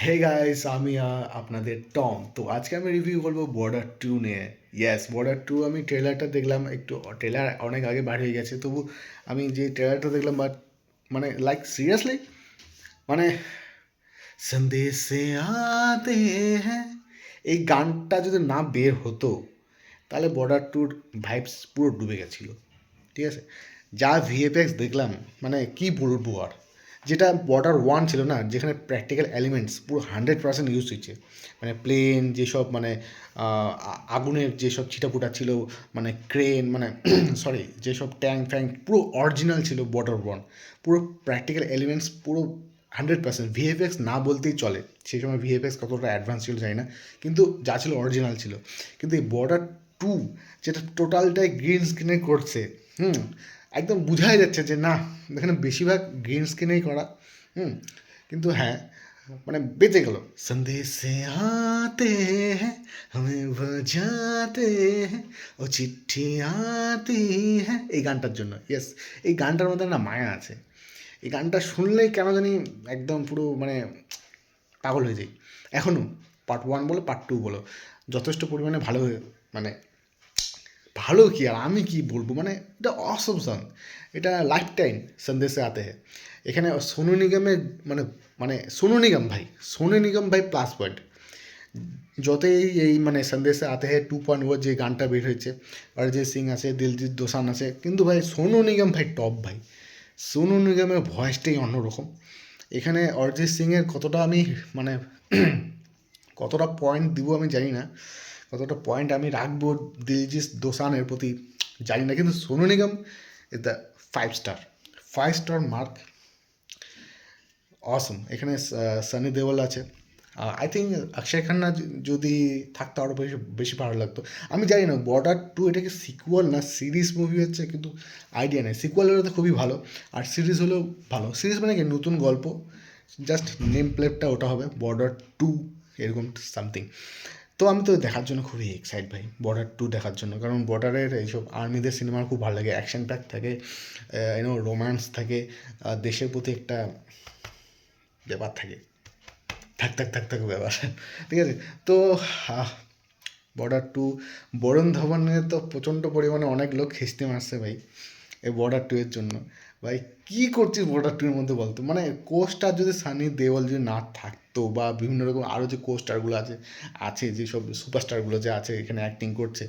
Hey guys, আমি আপনাদের Tom. তো আজকে আমি রিভিউ করবো বর্ডার টু নিয়ে। ইয়েস, বর্ডার টু আমি ট্রেলারটা দেখলাম, একটু ট্রেলার অনেক আগে বার হয়ে গেছে, তবু আমি যে ট্রেলারটা দেখলাম, বাট মানে লাইক সিরিয়াসলি, মানে সন্দেশ সে আতে হ্যাঁ, এই গানটা যদি না বের হতো তাহলে বর্ডার টুর ভাইবস পুরো ডুবে গেছিলো। ঠিক আছে, যা ভিএফএক্স দেখলাম, মানে কি বলবো আর। যেটা বর্ডার ওয়ান ছিল না, যেখানে প্র্যাকটিক্যাল এলিমেন্টস পুরো 100% ইউজ হয়েছে, মানে প্লেন যেসব, মানে আগুনের যেসব ছিটাপুটা ছিল, মানে ক্রেন, মানে সরি যেসব ট্যাঙ্ক ফ্যাঙ্ক পুরো অরিজিনাল ছিল বর্ডার ওয়ান। পুরো প্র্যাকটিক্যাল এলিমেন্টস পুরো 100%, ভিএফএক্স না বলতেই চলে। সেই সময় ভিএফএক্স কতটা অ্যাডভান্স ছিল জানি না, কিন্তু যা ছিল অরিজিনাল ছিল। কিন্তু এই বর্ডার টু, যেটা টোটালটাই গ্রিন স্ক্রিনে করছে, একদম বোঝাই যাচ্ছে যে না, এখানে বেশিরভাগ গ্রিন স্ক্রিনেই করা। হুম কিন্তু হ্যাঁ, মানে বেঁচে গেল সন্দেশ সে আতে হ্যাঁ হমেं বাজাতে হ্যাঁ ও চিঠি আতি হ্যাঁ, এই গানটার জন্য। ইয়েস, এই গানটার মধ্যে না মায়া আছে। এই গানটা শুনলেই কেন জানি একদম পুরো মানে পাগল হয়ে যাই। এখনও পার্ট ওয়ান বলো পার্ট টু বলো, যথেষ্ট পরিমাণে ভালো মানে ভালো কি আর আমি কি বলবো, মানে এটা অসম সং। এটা লাইফ টাইম সন্দেশে আতে হ্যাঁ। এখানে সোনু নিগমের মানে মানে সোনু নিগম ভাই, সোনু নিগম ভাই প্লাস পয়েন্ট। যতই এই মানে সন্দেশে আতে হ্যাঁ 2.0 যে গানটা বের হয়েছে, অরিজিৎ সিং আছে, দিলজিৎ দোসান আছে, কিন্তু ভাই সোনু নিগম ভাই টপ ভাই। সোনু নিগমের ভয়েসটাই অন্যরকম। এখানে অরিজিৎ সিংয়ের কতটা আমি মানে কতটা পয়েন্ট দিব আমি জানি না, কতটা পয়েন্ট আমি রাখবো দিলজিৎ দোসানের প্রতি জানি না, কিন্তু Sonu Nigam is the 5 star, 5 star mark. Awesome. এখানে সানি দেওয়াল আছে। আই থিঙ্ক অক্ষয় খান্না যদি থাকতো আরও বেশি বেশি ভালো লাগতো। আমি জানি না বর্ডার টু এটাকে সিকুয়াল না সিরিজ মুভি হচ্ছে, কিন্তু আইডিয়া নেই। সিকুয়াল হলে তো খুবই ভালো, আর সিরিজ হলেও ভালো। সিরিজ মানে কি, নতুন গল্প, জাস্ট নেম প্লেটটা ওটা হবে বর্ডার টু, এরকম সামথিং। তো আমি তো দেখার জন্য খুবই এক্সাইট ভাই, বর্ডার টু দেখার জন্য। কারণ বর্ডারের এইসব আর্মিদের সিনেমা খুব ভালো লাগে, অ্যাকশন প্যাক থাকে, রোম্যান্স থাকে, দেশের প্রতি একটা ব্যাপার থাকে, থাক থাক থাক থাক ব্যাপার। ঠিক আছে। তো বর্ডার টু, বরুণ ধবনে তো প্রচণ্ড পরিমাণে অনেক লোক খিস্তি মারছে ভাই এই বর্ডার টু এর জন্য। ভাই কী করছিস বর্ডার টু এর মধ্যে বলতো, মানে কোস্টার যদি সানি দেওয়াল যদি না থাকতো, বা বিভিন্ন রকম আরও যে কোস্টারগুলো আছে আছে যেসব সুপারস্টারগুলো যে আছে এখানে অ্যাক্টিং করছে,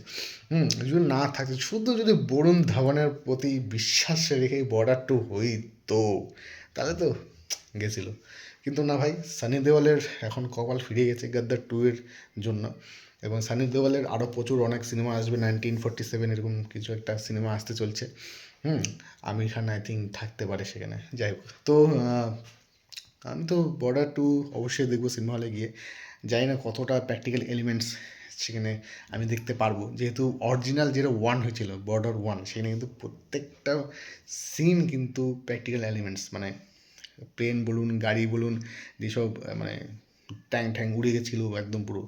যদি না থাকতো, শুধু যদি বরুণ ধাওয়ানের প্রতি বিশ্বাস রেখেই বর্ডার টু হইতো, তাহলে তো গেছিলো। কিন্তু না ভাই, সানি দেওয়ালের এখন কপাল ফিরে গেছে গদ্দার টু এর জন্য। এবং সানি দেওয়ালের আরও প্রচুর অনেক সিনেমা আসবে, 1947 এরকম কিছু একটা সিনেমা আসতে চলছে। আমির খান আই থিঙ্ক থাকতে পারে সেখানে। যাই হোক, তো আমি তো বর্ডার টু অবশ্যই দেখবো সিনেমা হলে গিয়ে। জানি না কতটা প্র্যাকটিক্যাল এলিমেন্টস সেখানে আমি দেখতে পারবো, যেহেতু অরিজিনাল যেটা ওয়ান হয়েছিল বর্ডার ওয়ান, সেখানে কিন্তু প্রত্যেকটা সিন কিন্তু প্র্যাকটিক্যাল এলিমেন্টস, মানে প্লেন বলুন, গাড়ি বলুন, যেসব মানে ট্যাং ঠ্যাং উড়ে গেছিলো একদম পুরো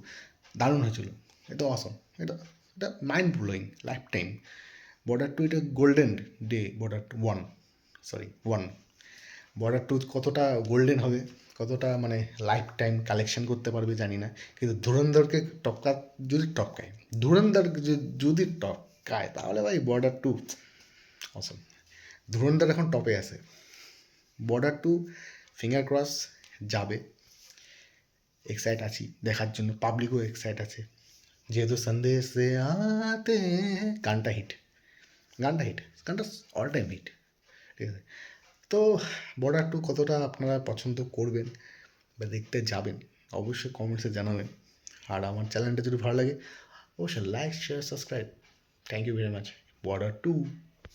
দারুণ হয়েছিল। এটা অসম। এটা এটা mind blowing, lifetime. Border two এটা golden day, Border one, sorry one. Border two কতটা গোল্ডেন হবে, কতটা মানে লাইফ টাইম কালেকশন করতে পারবে জানি না, কিন্তু ধুরন্ধরকে যদি টপকায়, ধুরন্ধর যদি টপকায়, তাহলে ভাই বর্ডার টু অসম। ধুরন্ধর এখন টপে আছে, বর্ডার টু ফিঙ্গার ক্রস যাবে। এক্সাইট আছি দেখার জন্য, পাবলিকও এক্সাইট আছে, যেহেতু সন্দেশে আতে হ্যাঁ গানটা হিট, গানটা হিট, গানটা অল টাইম হিট। ঠিক আছে। তো বর্ডার টু কতটা আপনারা পছন্দ করবেন বা দেখতে যাবেন, অবশ্যই কমেন্টসে জানাবেন। আর আমার চ্যানেলটা যদি ভালো লাগে, অবশ্যই like share subscribe. Thank you very much. Border two.